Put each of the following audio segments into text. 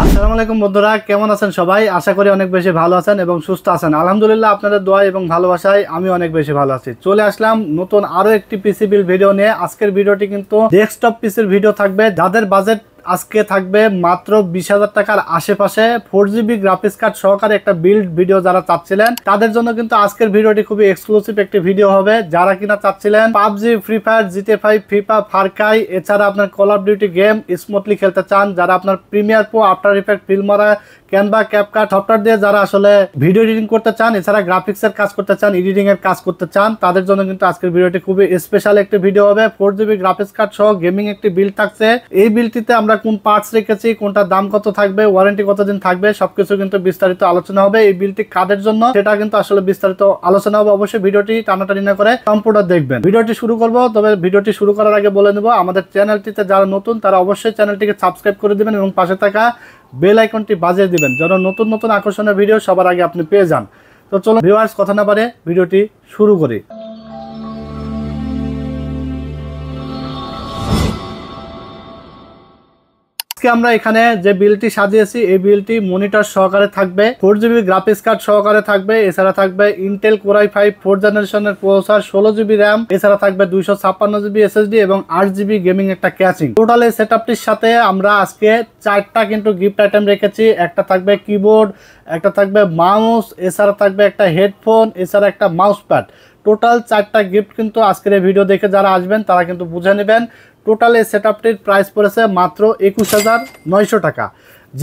আসসালামু আলাইকুম বন্ধুরা, কেমন আছেন সবাই? আশা করি অনেক বেশি ভালো আছেন এবং সুস্থ আছেন। আলহামদুলিল্লাহ, আপনাদের দোয়া এবং ভালোবাসায় আমি অনেক বেশি ভালো আছি। চলে আসলাম নতুন আরো একটি পিসি বিল ভিডিও নিয়ে। আজকের ভিডিওটি কিন্তু ডেস্কটপ পিসির ভিডিও থাকবে। যাদের বাজেট আজকে থাকবে মাত্র 20,000 টাকার আশেপাশে 4GB গ্রাফিক্স কার্ড সহকারে একটা বিল্ড ভিডিও যারা চাচ্ছিলেন তাদের জন্য কিন্তু আজকের ভিডিওটি খুবই এক্সক্লুসিভ একটি ভিডিও হবে। যারা কিনা চাচ্ছিলেন PUBG, free fire, GTA 5, FIFA, Far Cry এছাড়া আপনার call of duty game smoothly খেলতে চান, যারা আপনার Premiere Pro, after effect, ফিল্মরা, Canva, CapCut software দিয়ে যারা আসলে ভিডিও এডিটিং করতে চান, এছাড়া গ্রাফিক্সের কাজ করতে চান, এডিটিং এর কাজ করতে চান, তাদের জন্য কিন্তু আজকের ভিডিওটি খুবই স্পেশাল একটি ভিডিও হবে। 4GB গ্রাফিক্স কার্ড সহ গেমিং একটি বিল্ড থাকছে। এই বিল্ডটিতে আমরা কোন পার্টস রেখেছি, কোনটার দাম কত থাকবে, ওয়ারেন্টি কতদিন থাকবে, সবকিছু কিন্তু বিস্তারিত আলোচনা হবে। এই বিল্ডটি কাদের জন্য সেটা কিন্তু আসলে বিস্তারিত আলোচনা হবে। অবশ্যই ভিডিওটি টানাটানি না করে সম্পূর্ণ দেখবেন। ভিডিওটি শুরু করব, তবে ভিডিওটি শুরু করার আগে বলে নেব আমাদের চ্যানেলটিতে যারা নতুন তারা অবশ্যই চ্যানেলটিকে সাবস্ক্রাইব করে দিবেন এবং পাশে থাকা বেল আইকনটি বাজিয়ে দিবেন যেন নতুন নতুন আকর্ষণীয় ভিডিও সবার আগে আপনি পেয়ে যান। তো চলো ভিউয়ার্স, কথা না বাড়িয়ে ভিডিওটি শুরু করি। আমরা এখানে যে বিলটি সাজিয়েছি এই বিলটি মনিটর সহকারে থাকবে, 4GB গ্রাফিক্স কার্ড সহকারে থাকবে, এছাড়া থাকবে ইন্টেল কোর i5 4th জেনারেশনের প্রসেসর, 16GB র্যাম, এছাড়া থাকবে 256GB SSD এবং 8GB গেমিং একটা ক্যাচিং। টোটাল এই সেটআপটির সাথে আমরা আজকে 4টা কিন্তু গিফট আইটেম রেখেছি। একটা থাকবে কিবোর্ড, একটা থাকবে মাউস, এছাড়া থাকবে একটা হেডফোন, এছাড়া একটা মাউস প্যাড। টোটাল 4টা গিফট কিন্তু আজকের এই ভিডিও দেখে যারা আসবেন তারা কিন্তু বুঝে নেবেন। টোটাল এই সেটআপটির প্রাইস পড়েছে মাত্র 21,900 টাকা।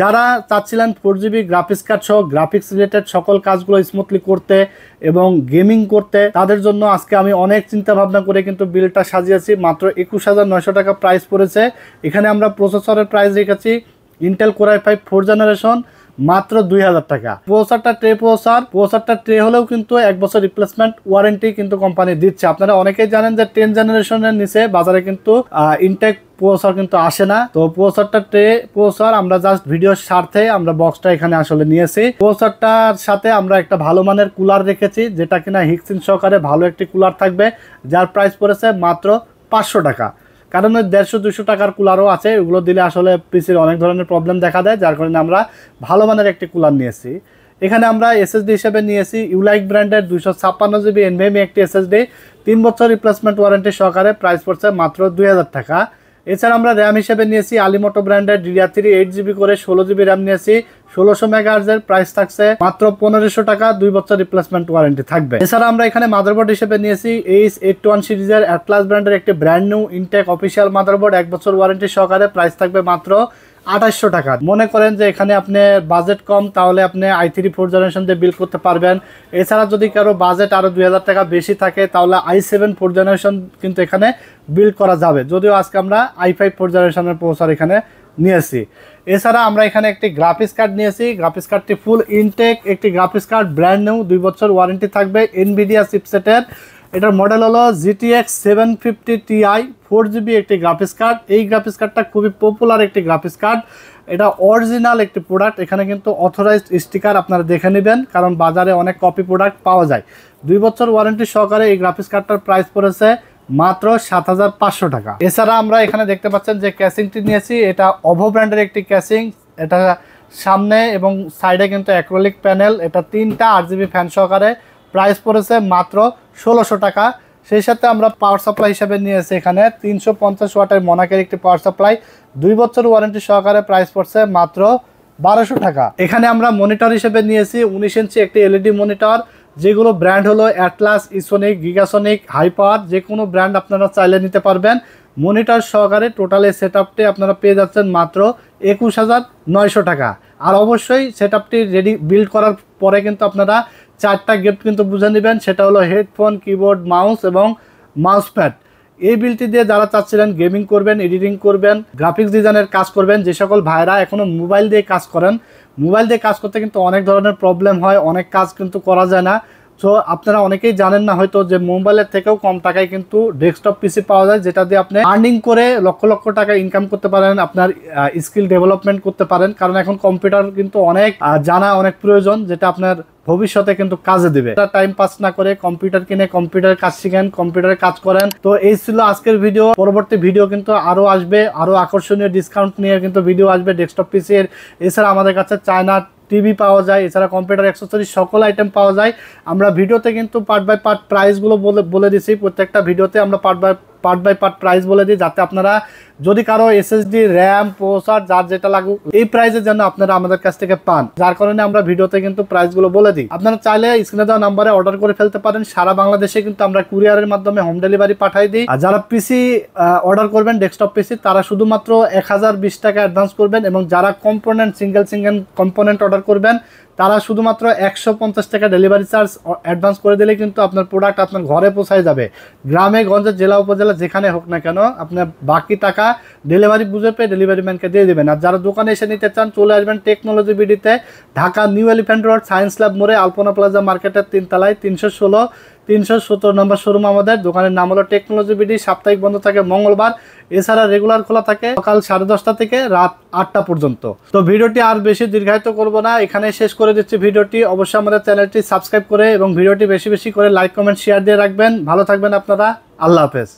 যারা চাচ্ছিলেন 4GB গ্রাফিক্স কার্ড সহ গ্রাফিক্স রিলেটেড সকল কাজগুলো স্মুথলি করতে এবং গেমিং করতে, তাদের জন্য আজকে আমি অনেক চিন্তা ভাবনা করে কিন্তু বিলটা সাজিয়েছি। মাত্র 21,900 টাকা প্রাইস পড়েছে। এখানে আমরা প্রসেসরের প্রাইস রেখেছি Intel core i5 4th generation, মাত্র 2,000 টাকা। প্রসেসরটা প্রসেসরটা ট্রে হলেও কিন্তু 1 বছর রিপ্লেসমেন্ট ওয়ারেন্টি কিন্তু কোম্পানি দিচ্ছে। আপনারা অনেকেই জানেন যে 10th জেনারেশনের নিচে বাজারে কিন্তু ইনটেক প্রসেসর কিন্তু আসে না। তো প্রসেসরটা ট্রে প্রসেসর আমরা জাস্ট ভিডিওর স্বার্থে আমরা বক্সটা এখানে আসলে নিয়েছি। প্রসেসরটার সাথে আমরা একটা ভালো মানের কুলার রেখেছি, যেটা কিনা হিটসিঙ্ক সহকারে ভালো একটি কুলার থাকবে, যার প্রাইস পড়েছে মাত্র 500 টাকা। কারণ 150-200 টাকার কুলারও আছে, ওগুলো দিলে আসলে পিসির অনেক ধরনের প্রবলেম দেখা দেয়, যার কারণে আমরা ভালো মানের একটি কুলার নিয়েছি। এখানে আমরা এসএসডি হিসেবে নিয়েছি ইউলাইক ব্র্যান্ডের 256GB NVMe একটি এসএসডি, 3 বছর রিপ্লেসমেন্ট ওয়ারেন্টি সহকারে, প্রাইস পড়ছে মাত্র 2,000 টাকা। এছাড়া আমরা র্যাম হিসেবে নিয়েছি আলিমোটো ব্র্যান্ডের DDR3 8GB করে 16GB র্যাম নিয়েছি, 1600 মেগাহার্জের, প্রাইস থাকছে মাত্র 1500 টাকা, 2 বছর রিপ্লেসমেন্ট ওয়ারেন্টি থাকবে। এছাড়া আমরা এখানে মাদারবোর্ড হিসেবে নিয়েছি H81 সিরিজের অ্যাটলাস ব্র্যান্ডের একটি brand new Intek official motherboard, 1 বছর ওয়ারেন্টি সহকারে, প্রাইস থাকবে মাত্র 2800 টাকা। মনে করেন যে এখানে আপনি বাজেট কম, তাহলে আপনি i3 4th জেনারেশন দিয়ে বিল্ড করতে পারবেন। এছাড়া যদি কারো বাজেট আরো 2,000 টাকা বেশি থাকে তাহলে i7 4th জেনারেশন কিন্তু এখানে বিল্ড করা যাবে, যদিও আজকে আমরা i5 4th জেনারেশনের প্রসেসর এখানে নিয়েছি। এছাড়া আমরা এখানে একটি গ্রাফিক্স কার্ড নিয়েছি। গ্রাফিক্স কার্ডটি ফুল ইনটেক একটি গ্রাফিক্স কার্ড, ব্র্যান্ড নিউ, 2 বছর ওয়ারেন্টি থাকবে, এনভিডিয়া চিপসেটের। এটার মডেল হলো GTX 750 Ti, 4GB একটি গ্রাফিক্স কার্ড। এই গ্রাফিক্স কার্ডটা খুবই পপুলার একটি গ্রাফিক্স কার্ড, এটা অরিজিনাল একটি প্রোডাক্ট। এখানে কিন্তু অথরাইজড স্টিকার আপনারা দেখে নেবেন, কারণ বাজারে অনেক কপি প্রোডাক্ট পাওয়া যায়। 2 বছর ওয়ারেন্টি সহকারে এই গ্রাফিক্স কার্ডটার প্রাইস পড়েছে মাত্র 7,500 টাকা। এছাড়া আমরা এখানে দেখতে পাচ্ছেন যে ক্যাসিংটি নিয়েছি, এটা অভো ব্র্যান্ডের একটি ক্যাসিং। এটা সামনে এবং সাইডে কিন্তু অ্যাক্রিলিক প্যানেল, এটা 3টা 8GB ফ্যান সহকারে, প্রাইস পড়েছে মাত্র 1600 টাকা। সেই সাথে আমরা পাওয়ার সাপ্লাই হিসেবে নিয়েছি এখানে 350 ওয়াটের মোনাকের একটি পাওয়ার সাপ্লাই, 2 বছর ওয়ারেন্টি সহকারে, প্রাইস পড়ছে মাত্র 1200 টাকা। এখানে আমরা মনিটর হিসেবে নিয়েছি 19 ইঞ্চি একটি এলইডি মনিটর, যেগুলো ব্র্যান্ড হলো অ্যাটলাস, ইসোনিক, গিগাসনিক, হাইপার, যে কোনো ব্র্যান্ড আপনারা চাইলে নিতে পারবেন। মনিটর সহকারে টোটাল এই সেটআপটি আপনারা পেয়ে যাচ্ছেন মাত্র 21,900 টাকা। আর অবশ্যই সেটআপটি রেডি বিল্ড করার পরে কিন্তু আপনারা 4টা গিফট কিন্তু বুঝে নেবেন, সেটা হলো হেডফোন, কিবোর্ড, মাউস এবং মাউস প্যাড। এই বিলটি দিয়ে যারা চাচ্ছিলেন গেমিং করবেন, এডিটিং করবেন, গ্রাফিক্স ডিজাইনের কাজ করবেন, যে সকল ভাইরা এখনও মোবাইল দিয়ে কাজ করেন, মোবাইল দিয়ে কাজ করতে কিন্তু অনেক ধরনের প্রবলেম হয়, অনেক কাজ কিন্তু করা যায় না। সো আপনারা অনেকেই জানেন না হয়তো যে মোবাইলের থেকেও কম টাকায় কিন্তু ডেস্কটপ পিসি পাওয়া যায়, যেটা দিয়ে আপনি আর্নিং করে লক্ষ লক্ষ টাকা ইনকাম করতে পারেন, আপনার স্কিল ডেভেলপমেন্ট করতে পারেন। কারণ এখন কম্পিউটার কিন্তু অনেক জানা অনেক প্রয়োজন, যেটা আপনার ভবিষ্যতে কিন্তু কাজে দিবে। টাইম পাস না করে কম্পিউটার কিনে কম্পিউটারের কাজ শিখেন, কম্পিউটারে কাজ করেন। তো এই ছিল আজকের ভিডিও। পরবর্তী ভিডিও কিন্তু আরো আসবে, আরো আকর্ষণীয় ডিসকাউন্ট নিয়ে কিন্তু ভিডিও আসবে ডেস্কটপ পিসি এর। এছাড়া আমাদের কাছে চায়না টিভি পাওয়া যায়, এছাড়া কম্পিউটার অ্যাক্সেসরিজ সকল আইটেম পাওয়া যায়। আমরা ভিডিওতে কিন্তু পার্ট বাই পার্ট প্রাইসগুলো বলে দিছি। প্রত্যেকটা ভিডিওতে আমরা পার্ট বাই পার্ট প্রাইস বলে দিই, যাতে আপনারা যদি কারো এসএসডি র্যাম প্রসেসর যার যেটা লাগুক এই প্রাইসের জন্য আপনারা আমাদের কাছ থেকে পান, যার কারণে আমরা ভিডিওতে কিন্তু প্রাইসগুলো বলে দিই। আপনারা চাইলে স্ক্রিনে দেওয়া নাম্বারে অর্ডার করে ফেলতে পারেন। সারা বাংলাদেশে কিন্তু আমরা কুরিয়ারের মাধ্যমে হোম ডেলিভারি পাঠাই দিই। আর যারা পিসি অর্ডার করবেন ডেস্কটপ পিসি, তারা শুধুমাত্র 1020 টাকা অ্যাডভান্স করবেন, এবং যারা কম্পোনেন্ট সিঙ্গেল কম্পোনেন্ট অর্ডার করবেন তারা শুধুমাত্র 150 টাকা ডেলিভারি চার্জ অ্যাডভান্স করে দিলে কিন্তু আপনার প্রোডাক্ট আপনার ঘরে পৌঁছায় যাবে। গ্রামে গঞ্জে জেলা উপজেলা যেখানে হোক না কেন, আপনার বাকি টাকা ডেলিভারি বুঝে পেয়ে ডেলিভারি ম্যানকে দিয়ে দেবেন। আর যারা দোকানে এসে নিতে চান, চলে আসবেন টেকনোলজি বিডিতে, Dhaka new elephant road, science lab মোড়ে, আলপনা প্লাজা মার্কেটের 3 তলায় 317 নম্বর শোরুম। আমাদের দোকানের নাম হলো টেকনোলজি বিডি। সাপ্তাহিক বন্ধ থাকে মঙ্গলবার, এছাড়া রেগুলার খোলা থাকে সকাল 10:30 থেকে রাত 8টা পর্যন্ত। তো ভিডিওটি আর বেশি দীর্ঘায়িত করব না, এখানে শেষ করে দিচ্ছি ভিডিওটি। অবশ্যই আমাদের চ্যানেলটি সাবস্ক্রাইব করে এবং ভিডিওটি বেশি বেশি করে লাইক কমেন্ট শেয়ার দিয়ে রাখবেন। ভালো থাকবেন আপনারা, আল্লাহ হাফেজ।